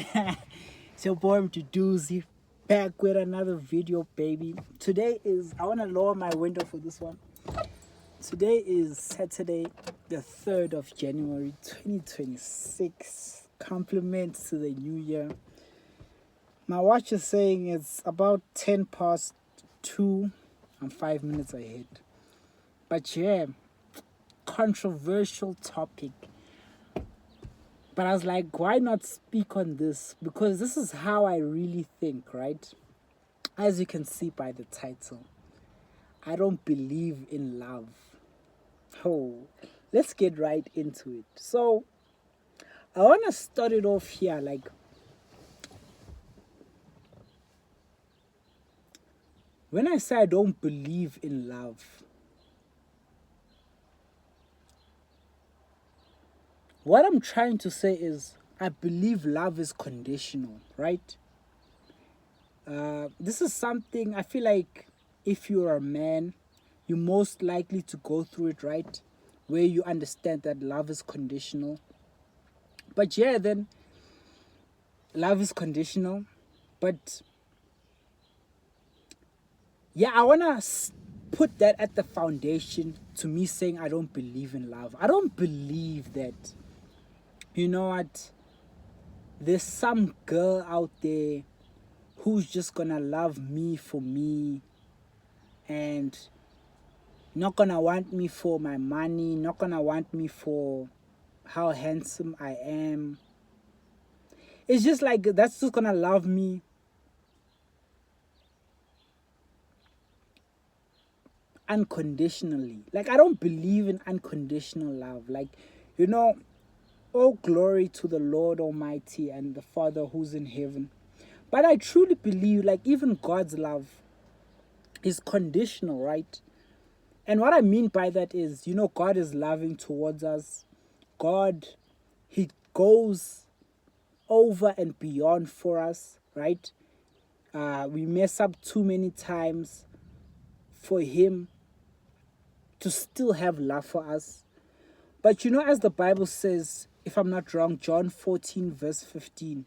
It's your boy Mduduzi back with another video, baby. Today is, I want to lower my window for this one. Today is Saturday, the 3rd of January 2026. Compliments to the new year. My watch is saying it's about 10 past 2. I'm 5 minutes ahead. But yeah, controversial topic. But I was like, why not speak on this? Because this is how I really think, right? As you can see by the title, I don't believe in love. Oh, let's get right into it. So, I want to start it off here. Like, when I say I don't believe in love, what I'm trying to say is I believe love is conditional, right? This is something I feel like if you're a man, you're most likely to go through it, right? Where you understand that love is conditional. But yeah, then love is conditional. But yeah, I want to put that at the foundation to me saying I don't believe in love. I don't believe that, you know what, there's some girl out there who's just gonna love me for me and not gonna want me for my money, not gonna want me for how handsome I am. It's just like that's just gonna love me unconditionally. Like, I don't believe in unconditional love. Like, you know, all glory to the Lord Almighty and the Father who's in heaven. But I truly believe, like, even God's love is conditional, right? And what I mean by that is, you know, God is loving towards us. God, He goes over and beyond for us, right? We mess up too many times for Him to still have love for us. But you know, as the Bible says, if I'm not wrong, John 14, verse 15,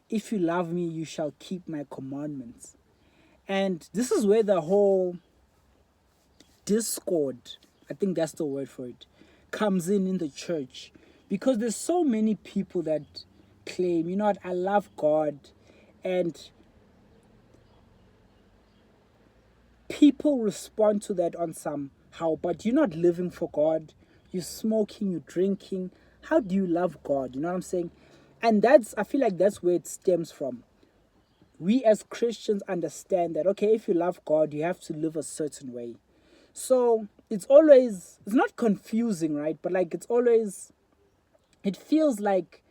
if you love me, you shall keep my commandments. And this is where the whole discord, I think that's the word for it, comes in the church. Because there's so many people that claim, you know what, I love God. And people respond to that on somehow, but you're not living for God. You're smoking, you're drinking. How do you love God? You know what I'm saying? And I feel like that's where it stems from. We as Christians understand that, okay, if you love God, you have to live a certain way. So it's not confusing, right? But like, it feels like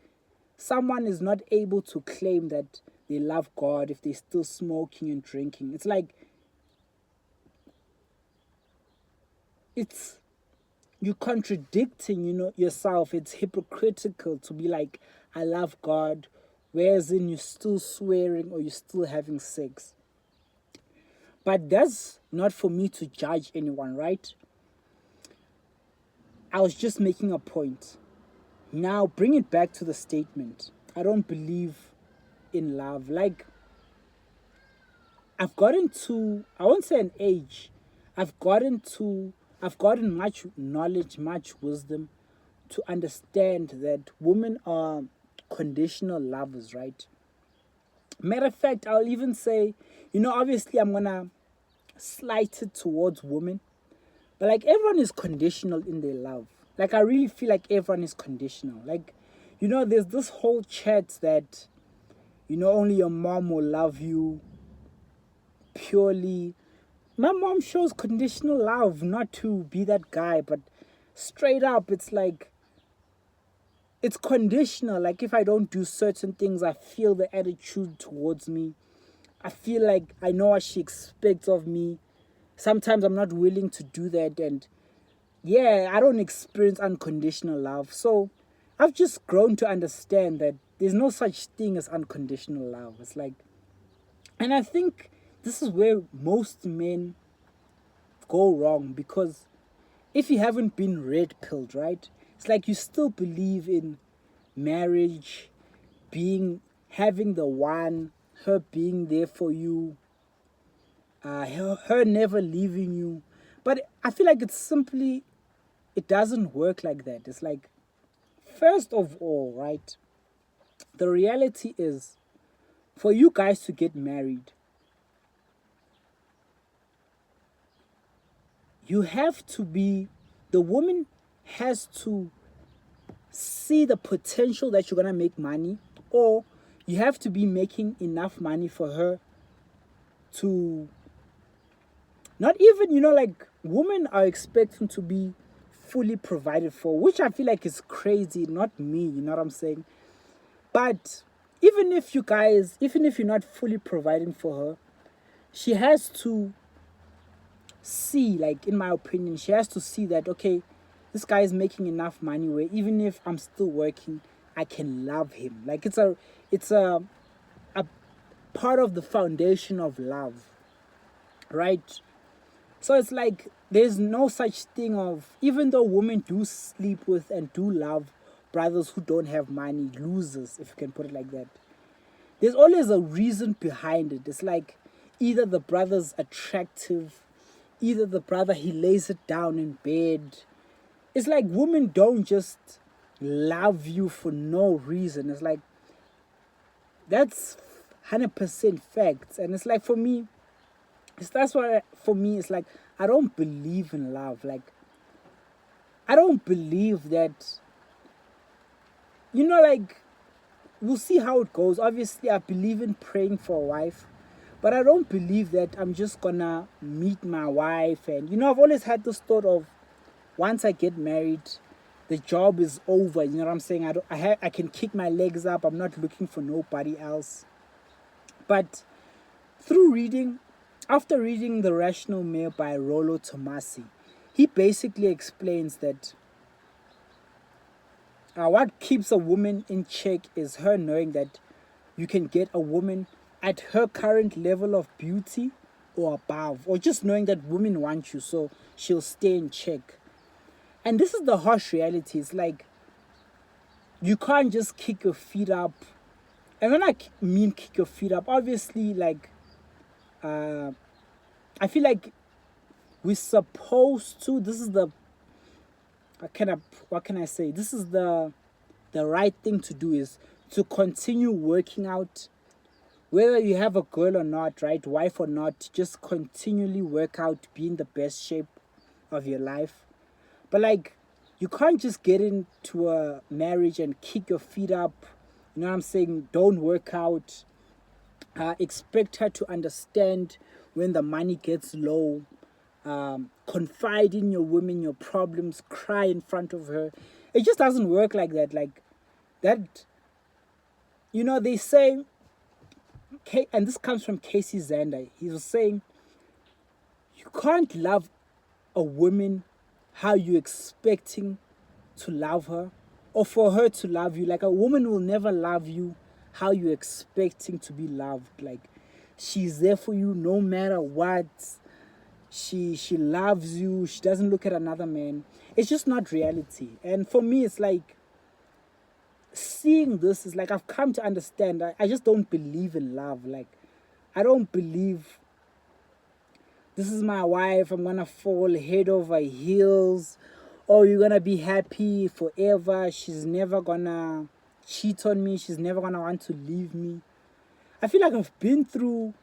someone is not able to claim that they love God if they're still smoking and drinking. It's like, it's you're contradicting, you know, yourself. It's hypocritical to be like, I love God, whereas in you're still swearing or you're still having sex. But that's not for me to judge anyone, right? I was just making a point. Now bring it back to the statement. I don't believe in love. Like, I've gotten to, I won't say an age, I've gotten much knowledge, much wisdom to understand that women are conditional lovers, right? Matter of fact, I'll even say, you know, obviously I'm gonna slight it towards women, but like, everyone is conditional in their love. Like, I really feel like everyone is conditional. Like, you know, there's this whole chat that, you know, only your mom will love you purely. My mom shows conditional love, not to be that guy, but straight up, it's like, it's conditional. Like, if I don't do certain things, I feel the attitude towards me. I feel like I know what she expects of me. Sometimes I'm not willing to do that. And yeah, I don't experience unconditional love. So I've just grown to understand that there's no such thing as unconditional love. It's like, and I think this is where most men go wrong, because if you haven't been red pilled, right? It's like you still believe in marriage, being having the one, her being there for you, her never leaving you. But I feel like it doesn't work like that. It's like, first of all, right, the reality is, for you guys to get married, you have to be, the woman has to see the potential that you're going to make money, or you have to be making enough money for her to, not even, like, women are expecting to be fully provided for, which I feel like is crazy, not me, you know what I'm saying? But even if you're not fully providing for her, she has to see, like, in my opinion, she has to see that, okay, this guy is making enough money where even if I'm still working, I can love him. Like, it's a part of the foundation of love, right? So it's like, there's no such thing of, even though women do sleep with and do love brothers who don't have money, losers, if you can put it like that, there's always a reason behind it. It's like, either the brother's attractive, either the brother, he lays it down in bed. It's like, women don't just love you for no reason. It's like, that's 100% facts. And it's like, for me, that's why, for me, it's like, I don't believe in love. Like, I don't believe that, like, we'll see how it goes. Obviously, I believe in praying for a wife, but I don't believe that I'm just gonna meet my wife. And, I've always had this thought of, once I get married, the job is over. You know what I'm saying? I can kick my legs up. I'm not looking for nobody else. But after reading The Rational Male by Rollo Tomasi, he basically explains that what keeps a woman in check is her knowing that you can get a woman at her current level of beauty or above, or just knowing that women want you, so she'll stay in check. And this is the harsh reality. It's like, you can't just kick your feet up. And when I mean kick your feet up, obviously, like, I feel like we're supposed to, this is the, what can I say? This is the right thing to do, is to continue working out. Whether you have a girl or not, right, wife or not, just continually work out, be in the best shape of your life. But, like, you can't just get into a marriage and kick your feet up. You know what I'm saying? Don't work out. Expect her to understand when the money gets low. Confide in your women, your problems, cry in front of her. It just doesn't work like that. Like, that, they say, and this comes from Casey Zander. He was saying, you can't love a woman how you're expecting to love her, or for her to love you. Like, a woman will never love you how you're expecting to be loved. Like, she's there for you no matter what. She loves you. She doesn't look at another man. It's just not reality. And for me, it's like, seeing this is like, I've come to understand, I just don't believe in love. Like, I don't believe this is my wife, I'm gonna fall head over heels, or you're gonna be happy forever, she's never gonna cheat on me, she's never gonna want to leave me. I feel like I've been through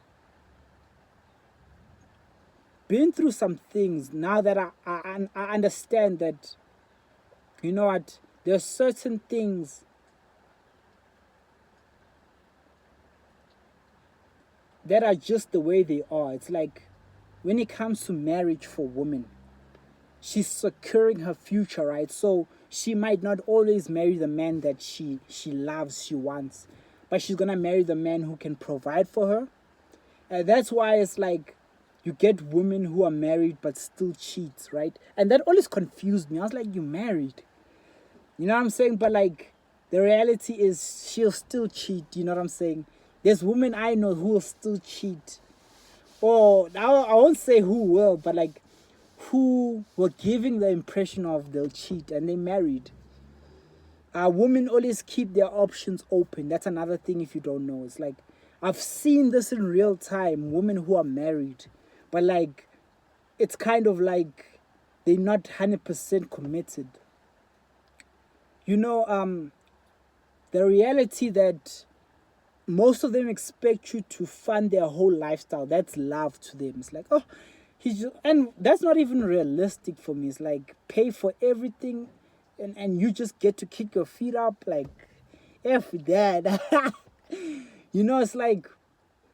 some things now that I understand that, you know what, there are certain things that are just the way they are. It's like, when it comes to marriage for women, she's securing her future, right? So she might not always marry the man that she loves, she wants, but she's gonna marry the man who can provide for her. And that's why it's like, you get women who are married but still cheat, right? And that always confused me. I was like, you married, you know what I'm saying? But, like, the reality is, she'll still cheat, you know what I'm saying? There's women I know who will still cheat. Or, I won't say who will, but, like, who were giving the impression of they'll cheat, and they married. Women always keep their options open. That's another thing if you don't know. It's like, I've seen this in real time. Women who are married, but like, it's kind of like they're not 100% committed. You know, the reality that most of them expect you to fund their whole lifestyle. That's love to them. It's like, oh, and that's not even realistic for me. It's like, pay for everything, and you just get to kick your feet up. Like, F that. You know, it's like,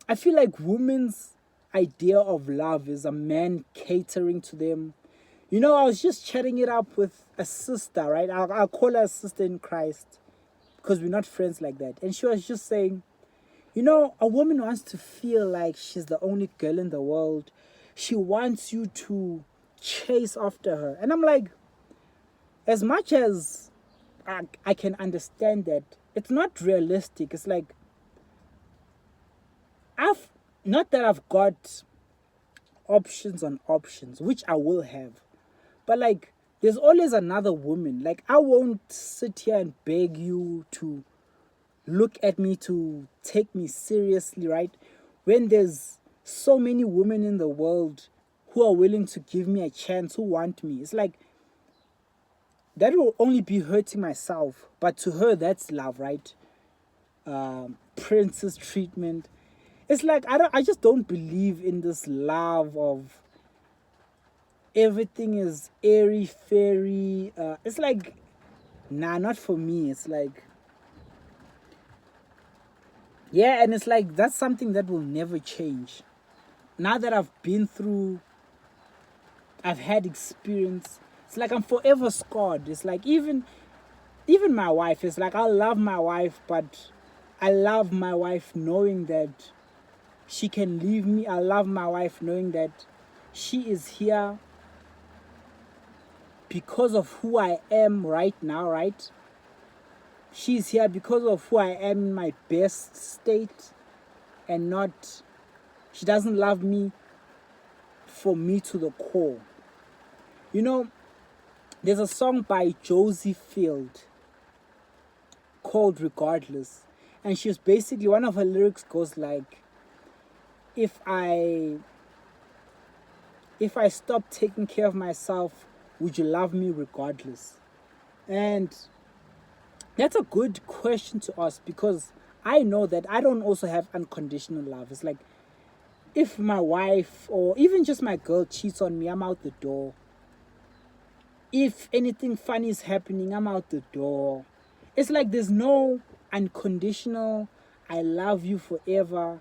I feel like women's idea of love is a man catering to them. You know, I was just chatting it up with a sister, right? I'll call her a sister in Christ because we're not friends like that. And she was just saying, you know, a woman wants to feel like she's the only girl in the world. She wants you to chase after her. And I'm like, as much as I can understand that, it's not realistic. It's like, not that I've got options on options, which I will have, but like, there's always another woman. Like, I won't sit here and beg you to look at me, to take me seriously, right? When there's so many women in the world who are willing to give me a chance, who want me. It's like, that will only be hurting myself. But to her, that's love, right? Princess treatment. It's like, I just don't believe in this love of everything is airy fairy. It's like, nah, not for me. It's like, yeah, and it's like, that's something that will never change. Now that I've had experience, it's like I'm forever scarred. It's like, even my wife, it's like, I love my wife, but I love my wife knowing that she can leave me. I love my wife knowing that she is here because of who I am right now, right? She's here because of who I am in my best state, and not, she doesn't love me for me to the core. You know, there's a song by Josie Field called Regardless. And she's basically, one of her lyrics goes like, if I stop taking care of myself, would you love me regardless? And that's a good question to ask, because I know that I don't also have unconditional love. It's like, if my wife or even just my girl cheats on me, I'm out the door. If anything funny is happening, I'm out the door. It's like, there's no unconditional, I love you forever.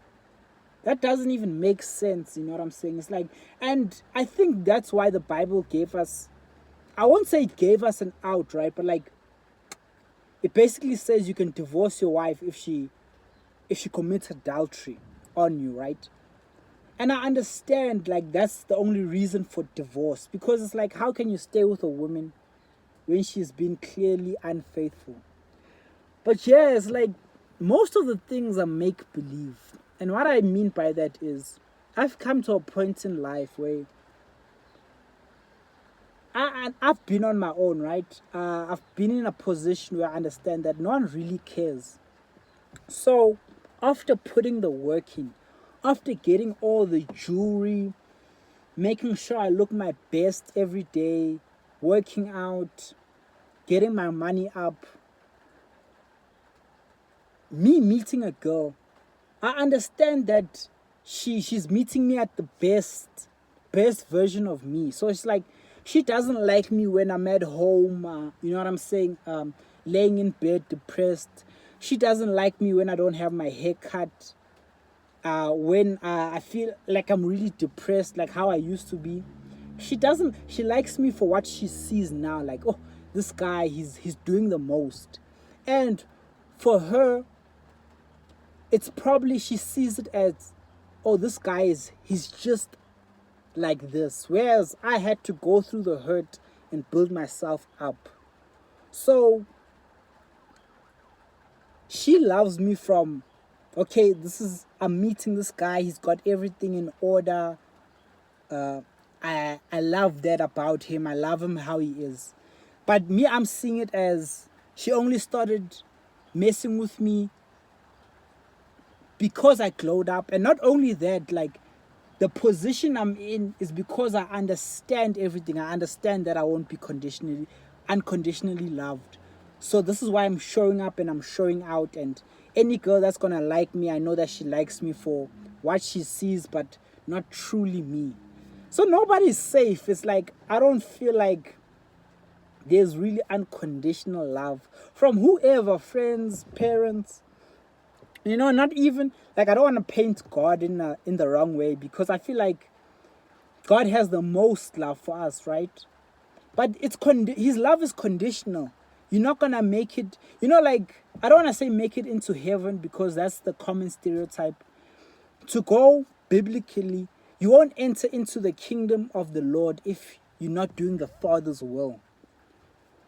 That doesn't even make sense, you know what I'm saying? It's like, and I think that's why the Bible gave us, I won't say it gave us an out, right? But like, it basically says you can divorce your wife if she commits adultery on you, right? And I understand, like, that's the only reason for divorce, because it's like, how can you stay with a woman when she's been clearly unfaithful? But yeah, it's like, most of the things are make believe. And what I mean by that is, I've come to a point in life where I've been on my own, right? I've been in a position where I understand that no one really cares. So, after putting the work in, after getting all the jewelry, making sure I look my best every day, working out, getting my money up, me meeting a girl, I understand that she's meeting me at the best version of me. So it's like, she doesn't like me when I'm at home, you know what I'm saying, laying in bed depressed. She doesn't like me when I don't have my hair cut, when I feel like I'm really depressed, like how I used to be. She likes me for what she sees now, like, oh, this guy, he's doing the most. And for her, it's probably, she sees it as, oh, this guy he's just like this, whereas I had to go through the hurt and build myself up. So she loves me from, okay, I'm meeting this guy, he's got everything in order, I love that about him, I love him how he is. But me, I'm seeing it as, She only started messing with me because I glowed up. And not only that, like, the position I'm in is because I understand everything. I understand that I won't be unconditionally loved. So this is why I'm showing up and I'm showing out. And any girl that's gonna like me, I know that she likes me for what she sees, but not truly me. So nobody's safe. It's like, I don't feel like there's really unconditional love from whoever, friends, parents. Not even like, I don't want to paint God in the wrong way, because I feel like God has the most love for us, right? But His love is conditional. You're not gonna make it. Like, I don't want to say make it into heaven, because that's the common stereotype. To go biblically, you won't enter into the kingdom of the Lord if you're not doing the Father's will.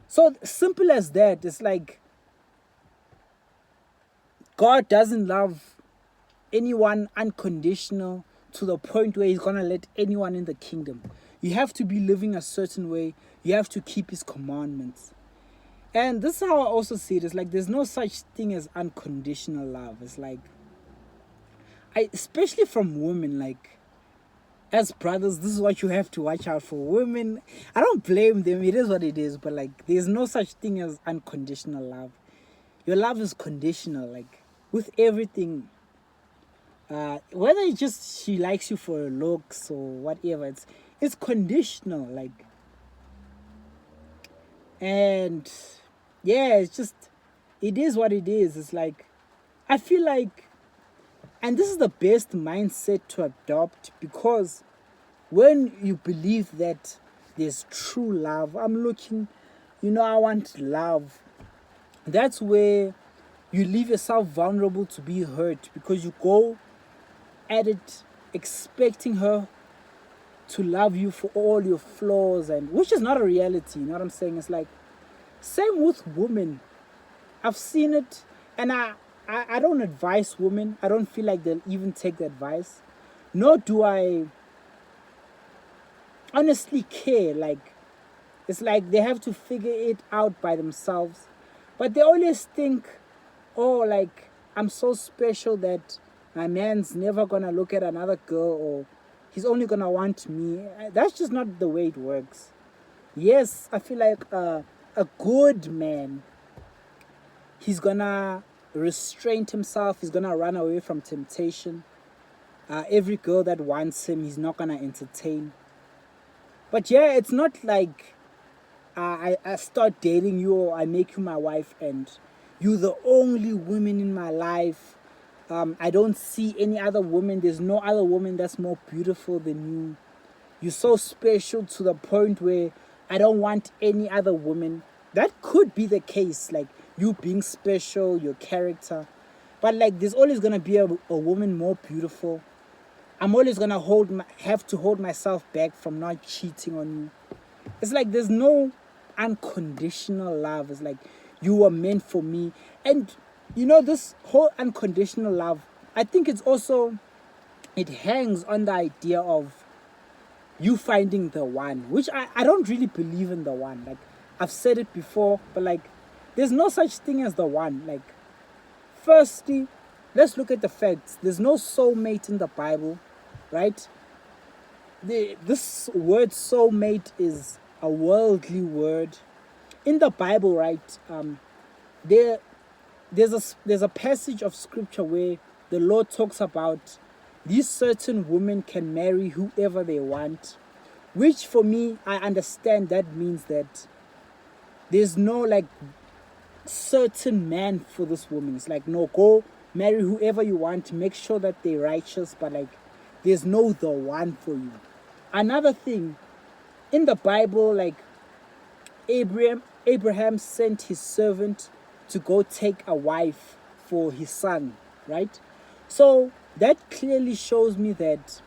So simple as that. It's like, God doesn't love anyone unconditional to the point where He's gonna let anyone in the kingdom. You have to be living a certain way. You have to keep His commandments. And this is how I also see it. It's like, there's no such thing as unconditional love. It's like, especially from women, like, as brothers, this is what you have to watch out for. Women, I don't blame them. It is what it is. But like, there's no such thing as unconditional love. Your love is conditional, like, with everything. Whether it's just she likes you for your looks or whatever, it's conditional, like. And yeah, it is what it is. It's like, I feel like, and this is the best mindset to adopt, because when you believe that there's true love, I want love. That's where you leave yourself vulnerable to be hurt, because you go at it expecting her to love you for all your flaws, and which is not a reality. You know what I'm saying? It's like, same with women. I've seen it, and I don't advise women. I don't feel like they'll even take the advice. Nor do I honestly care. Like, it's like they have to figure it out by themselves. But they always think, oh, like, I'm so special that my man's never gonna look at another girl, or he's only gonna want me. That's just not the way it works. Yes, I feel like a good man, he's gonna restrain himself. He's gonna run away from temptation. Every girl that wants him, he's not gonna entertain. But yeah, it's not like I start dating you, or I make you my wife, and you're the only woman in my life. I don't see any other woman. There's no other woman that's more beautiful than you. You're so special to the point where I don't want any other woman. That could be the case, like, you being special, your character. But like, there's always gonna be a woman more beautiful. I'm always gonna have to hold myself back from not cheating on you. It's like, there's no unconditional love. It's like, you were meant for me. And this whole unconditional love, I think it hangs on the idea of you finding the one, which I don't really believe in the one. Like, I've said it before, but like, there's no such thing as the one. Like, firstly, let's look at the facts. There's no soulmate in the Bible, right? This word soulmate is a worldly word. In the Bible, right, there's a passage of scripture where the Lord talks about these certain women can marry whoever they want, which for me, I understand that means that there's no like certain man for this woman. It's like, no, go marry whoever you want, make sure that they're righteous, but like, there's no the one for you. Another thing, in the Bible, like, Abraham sent his servant to go take a wife for his son, right? So that clearly shows me that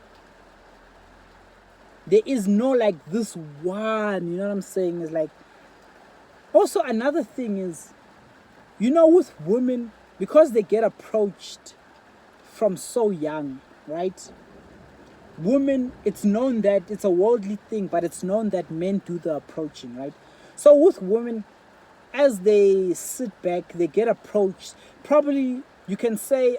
there is no like this one, you know what I'm saying? It's like, also another thing is, with women, because they get approached from so young, right? Women, it's known that it's a worldly thing, but it's known that men do the approaching, right? So with women, as they sit back, they get approached. Probably you can say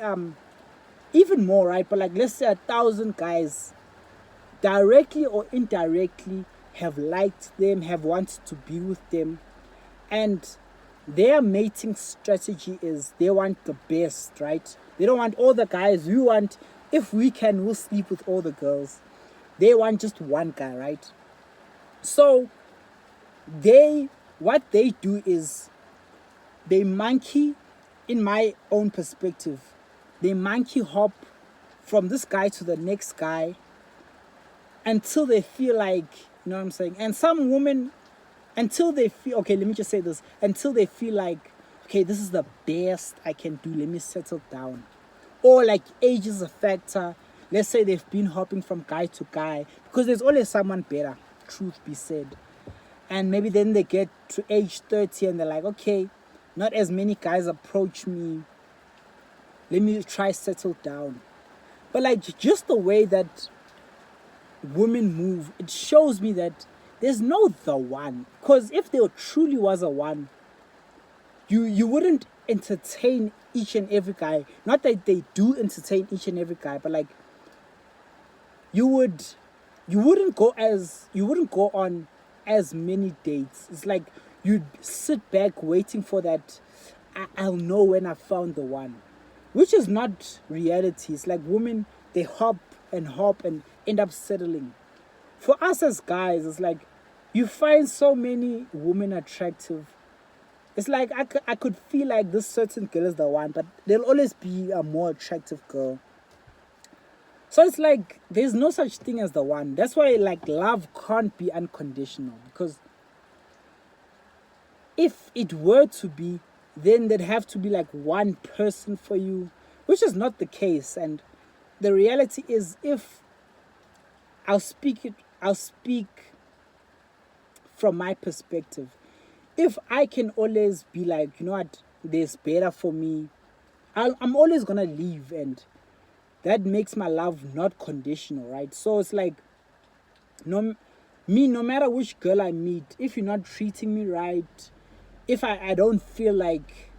even more, right? But like let's say 1,000 guys, directly or indirectly, have liked them, have wanted to be with them, and their mating strategy is they want the best, right? They don't want all the guys. We want, if we can, we'll sleep with all the girls. They want just one guy, right? So what they do is they monkey, in my own perspective, they monkey hop from this guy to the next guy until they feel like, you know what I'm saying? And some women, until they feel, okay, let me just say this, until they feel like, okay, this is the best I can do, let me settle down. Or like age is a factor. Let's say they've been hopping from guy to guy, because there's always someone better, truth be said. And maybe then they get to age 30 and they're like, okay, not as many guys approach me, let me try settle down. But like just the way that women move, it shows me that there's no the one. Because if there truly was a one, you wouldn't entertain each and every guy. Not that they do entertain each and every guy, but like you wouldn't go on as many dates. It's like you'd sit back waiting for that I'll know when I found the one, which is not reality. It's like women, they hop and end up settling. For us as guys, it's like you find so many women attractive. It's like I could feel like this certain girl is the one, but there'll always be a more attractive girl. So it's like there's no such thing as the one. That's why like love can't be unconditional, because if it were to be, then there'd have to be like one person for you, which is not the case. And the reality is, if I'll speak from my perspective. If I can always be like, you know what, there's better for me, I'm always gonna leave, and that makes my love not conditional, right? So it's like, no matter which girl I meet, if you're not treating me right, if I don't feel like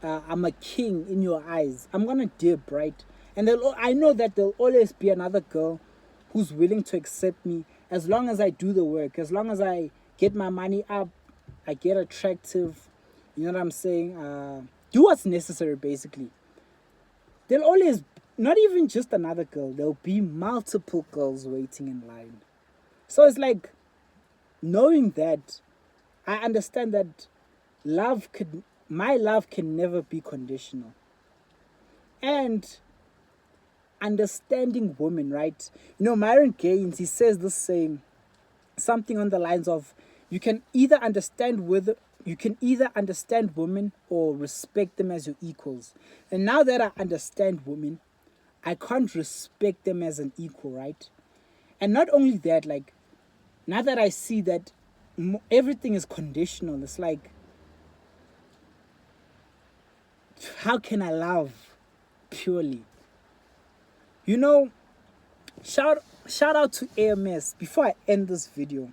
I'm a king in your eyes, I'm gonna dip, right? And I know that there'll always be another girl who's willing to accept me, as long as I do the work, as long as I get my money up, I get attractive, you know what I'm saying? Do what's necessary, basically. There'll always, not even just another girl, there'll be multiple girls waiting in line. So it's like, knowing that, I understand that my love can never be conditional. And understanding women, right? You know, Myron Gaines, he says this saying, something on the lines of, you can either understand women or respect them as your equals. And now that I understand women, I can't respect them as an equal, right? And not only that, like, now that I see that everything is conditional, it's like, how can I love purely? You know, shout out to AMS before I end this video.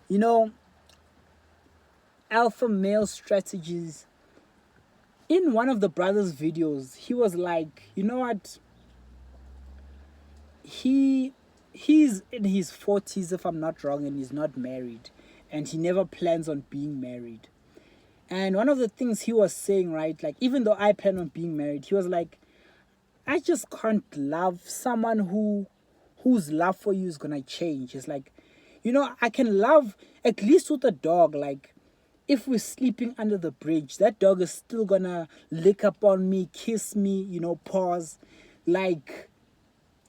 You know, Alpha Male Strategies, in one of the brothers' videos, he was like, you know what? He's in his 40s, if I'm not wrong, and he's not married. And he never plans on being married. And one of the things he was saying, right, like, even though I plan on being married, he was like, I just can't love someone whose love for you is gonna change. It's like, you know, I can love, at least with a dog, like, if we're sleeping under the bridge, that dog is still gonna lick up on me, kiss me, you know, pause. Like,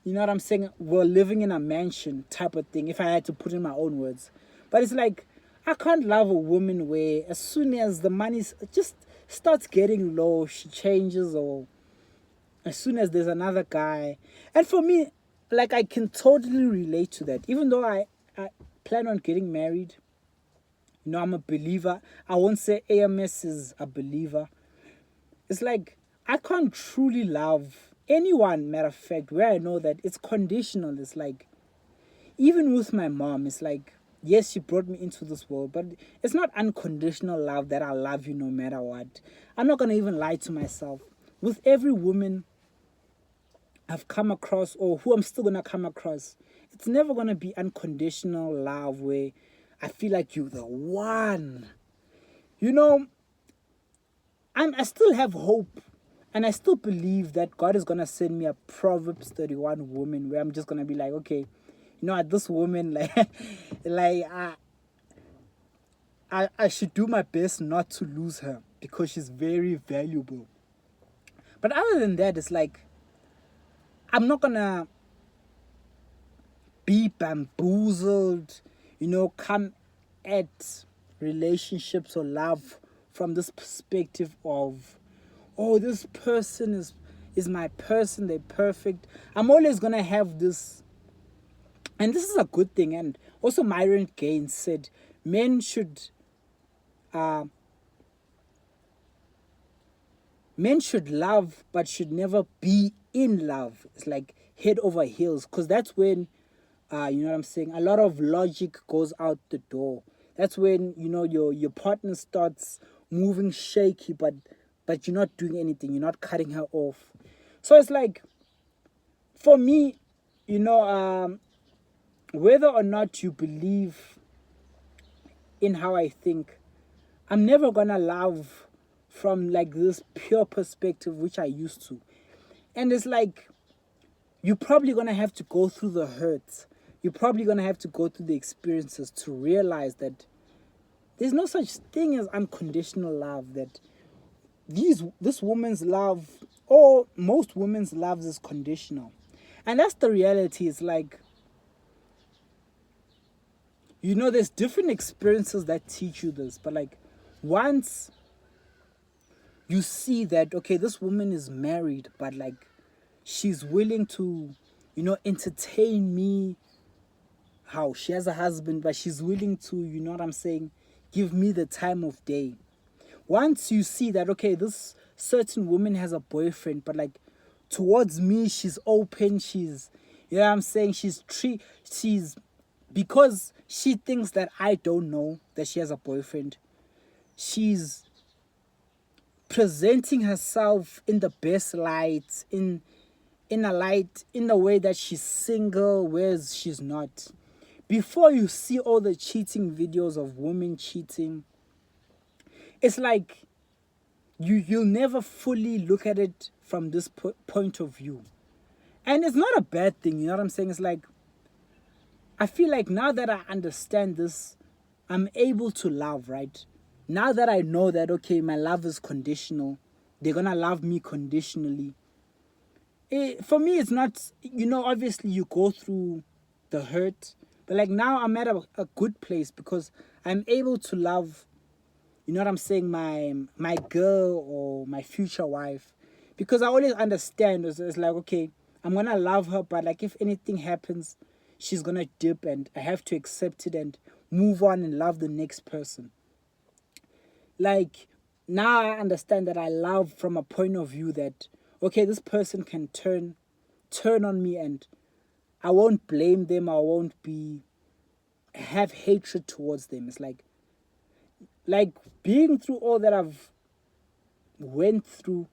you know what I'm saying? We're living in a mansion type of thing, if I had to put in my own words. But it's like, I can't love a woman where as soon as the money just starts getting low, she changes, or as soon as there's another guy. And for me, like, I can totally relate to that. Even though I plan on getting married, you know, I'm a believer. I won't say AMS is a believer. It's like, I can't truly love anyone, matter of fact, where I know that it's conditional. It's like, even with my mom, it's like, yes, she brought me into this world, but it's not unconditional love that I love you no matter what. I'm not going to even lie to myself. With every woman I've come across, or who I'm still going to come across, it's never going to be unconditional love where I feel like you're the one. You know, I still have hope, and I still believe that God is going to send me a Proverbs 31 woman where I'm just going to be like, okay, you know, this woman, like, like I should do my best not to lose her because she's very valuable. But other than that, it's like, I'm not going to be bamboozled, you know, come at relationships or love from this perspective of, oh, this person is my person, they're perfect. I'm always gonna have this, and this is a good thing. And also Myron Gaines said men should love but should never be in love. It's like head over heels, because that's when you know what I'm saying, a lot of logic goes out the door. That's when, you know, your partner starts moving shaky, but you're not doing anything, you're not cutting her off. So it's like, for me, you know, whether or not you believe in how I think, I'm never gonna love from like this pure perspective which I used to. And it's like, you're probably gonna have to go through the hurts, you're probably gonna have to go through the experiences to realize that there's no such thing as unconditional love. That this woman's love, or most women's love, is conditional. And that's the reality. It's like, you know, there's different experiences that teach you this, but like, once you see that, okay, this woman is married, but like, she's willing to, you know, entertain me, how she has a husband, but she's willing to, you know what I'm saying, give me the time of day. Once you see that, okay, this certain woman has a boyfriend, but like, towards me, she's open, she's, you know what I'm saying, she's, because she thinks that I don't know that she has a boyfriend, she's presenting herself in the best light, in a light, in a way that she's single, whereas she's not. Before you see all the cheating videos of women cheating, it's like, you'll never fully look at it from this point of view. And it's not a bad thing, you know what I'm saying? It's like, I feel like now that I understand this, I'm able to love, right? Now that I know that, okay, my love is conditional, they're gonna love me conditionally. For me, it's not, you know, obviously you go through the hurt, but like, now I'm at a good place because I'm able to love, you know what I'm saying, my girl or my future wife, because I always understand, it's like, okay, I'm gonna love her, but like, if anything happens, she's gonna dip, and I have to accept it and move on and love the next person. Like, now I understand that I love from a point of view that, okay, this person can turn on me, and I won't blame them, I won't have hatred towards them. It's like being through all that I've went through,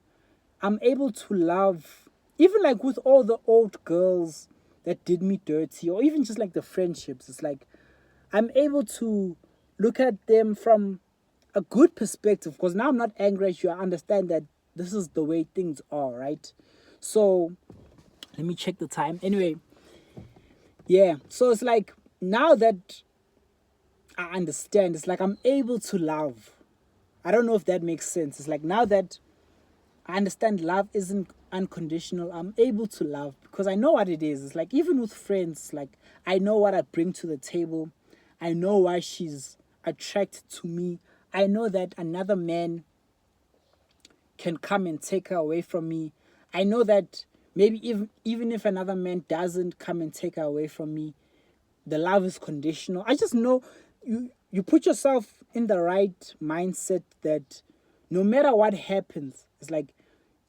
I'm able to love, even like with all the old girls that did me dirty, or even just like the friendships. It's like, I'm able to look at them from a good perspective, because now I'm not angry at you. I understand that this is the way things are, right? So let me check the time. Anyway, yeah. So it's like, now that I understand, it's like, I'm able to love. I don't know if that makes sense. It's like, now that I understand love isn't unconditional, I'm able to love because I know what it is. It's like, even with friends, like, I know what I bring to the table. I know why she's attracted to me. I know that another man can come and take her away from me. I know that maybe even if another man doesn't come and take her away from me, the love is conditional. I just know you put yourself in the right mindset that no matter what happens, it's like,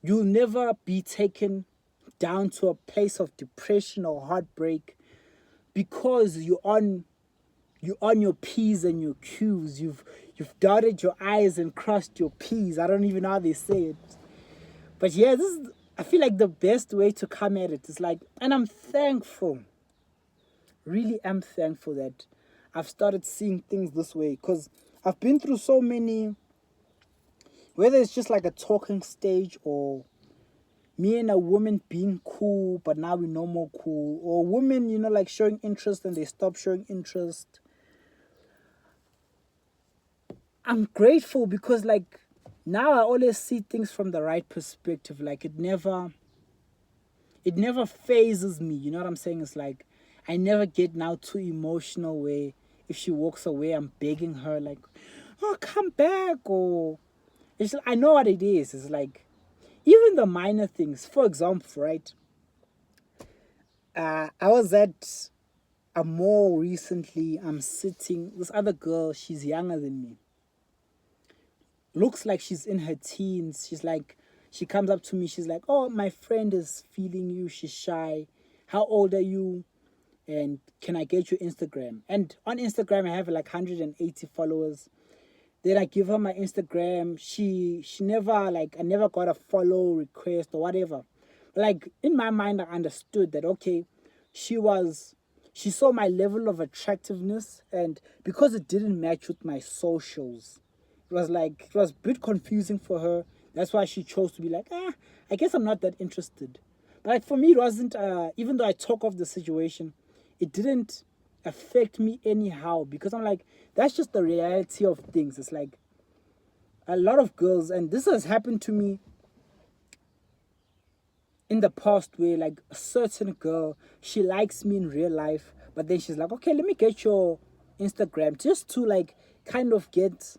you'll never be taken down to a place of depression or heartbreak because you're on you're on your P's and your Q's. You've dotted your I's and crossed your P's. I don't even know how they say it. But yeah, this is, I feel like the best way to come at it is like, and I'm thankful, really am thankful that I've started seeing things this way, because I've been through so many, whether it's just like a talking stage, or me and a woman being cool but now we're no more cool, or women, you know, like showing interest and they stop showing interest. I'm grateful because like now I always see things from the right perspective. Like it never phases me, you know what I'm saying? It's like I never get now too emotional where if she walks away I'm begging her like, oh, come back. Or it's, I know what it is. It's like even the minor things. For example, right, I was at a mall recently. I'm sitting, this other girl, she's younger than me, looks like she's in her teens. She's like, she comes up to me, she's like, oh, my friend is feeling you, she's shy, how old are you, and can I get your Instagram? And on Instagram I have like 180 followers. Then I give her my Instagram. She never, like, I never got a follow request or whatever. Like in my mind I understood that okay, she saw my level of attractiveness, and because it didn't match with my socials, it was like, it was a bit confusing for her. That's why she chose to be like, I guess I'm not that interested. But like for me, it wasn't. Even though I talk of the situation, it didn't affect me anyhow, because I'm like, that's just the reality of things. It's like a lot of girls, and this has happened to me in the past, where like a certain girl, she likes me in real life, but then she's like, okay, let me get your Instagram just to like kind of get,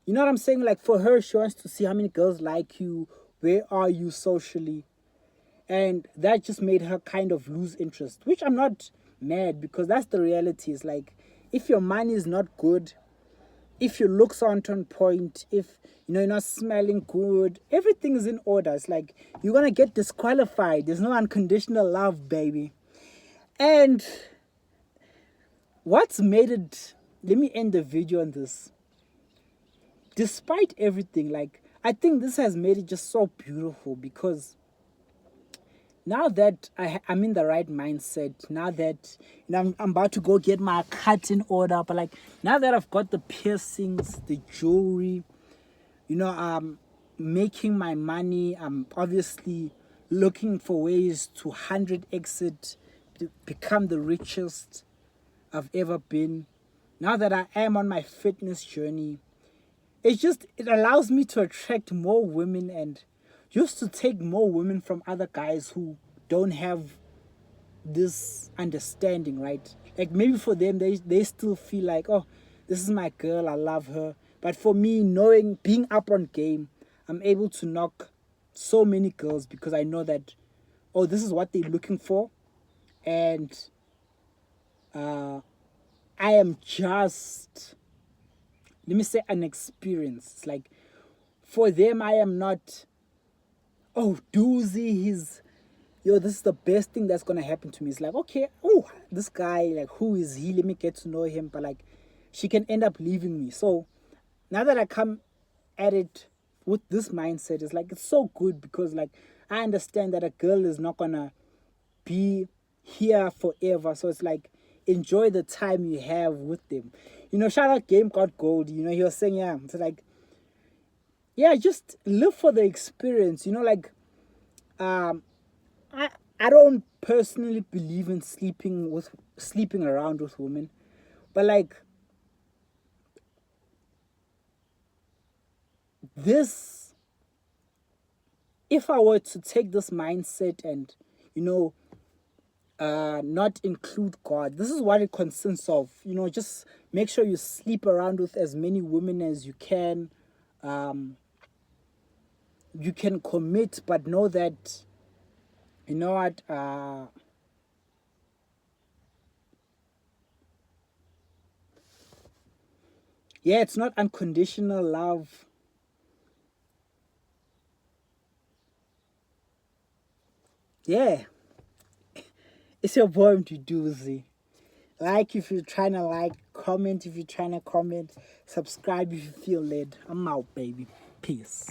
you know what I'm saying? Like for her, she wants to see how many girls like you, where are you socially. And that just made her kind of lose interest, which I'm not mad, because that's the reality. It's like, if your money is not good, if your looks aren't on point, if you know you're not smelling good, everything is in order. It's like you're gonna get disqualified. There's no unconditional love, baby. And what's made it, let me end the video on this. Despite everything, like I think this has made it just so beautiful, because now that I'm in the right mindset, now that you know, I'm about to go get my cut in order, but like now that I've got the piercings, the jewelry, you know, I'm making my money. I'm obviously looking for ways to 100x it, to become the richest I've ever been. Now that I am on my fitness journey, it allows me to attract more women, and just to take more women from other guys who don't have this understanding, right? Like maybe for them, they still feel like, oh, this is my girl, I love her. But for me, knowing, being up on game, I'm able to knock so many girls, because I know that, oh, this is what they're looking for. And I am just, let me say, an experience. It's like for them, I am not, oh, doozy, he's, yo, this is the best thing that's gonna happen to me. It's like, okay, oh, this guy, like, who is he? Let me get to know him. But like, she can end up leaving me. So now that I come at it with this mindset, it's like, it's so good, because like I understand that a girl is not gonna be here forever. So it's like, enjoy the time you have with them. You know, shout out Game God Gold. You know, he was saying, yeah, it's like, yeah, just live for the experience. You know, like, um, I I don't personally believe in sleeping around with women, but like this, if I were to take this mindset and you know not include God, this is what it consists of. You know, just make sure you sleep around with as many women as you can. Um, you can commit, but know that you know what. Yeah, it's not unconditional love. Yeah, it's your boy Mduduzi. Like if you're trying to like, comment if you're trying to comment, subscribe if you feel led. I'm out, baby. Peace.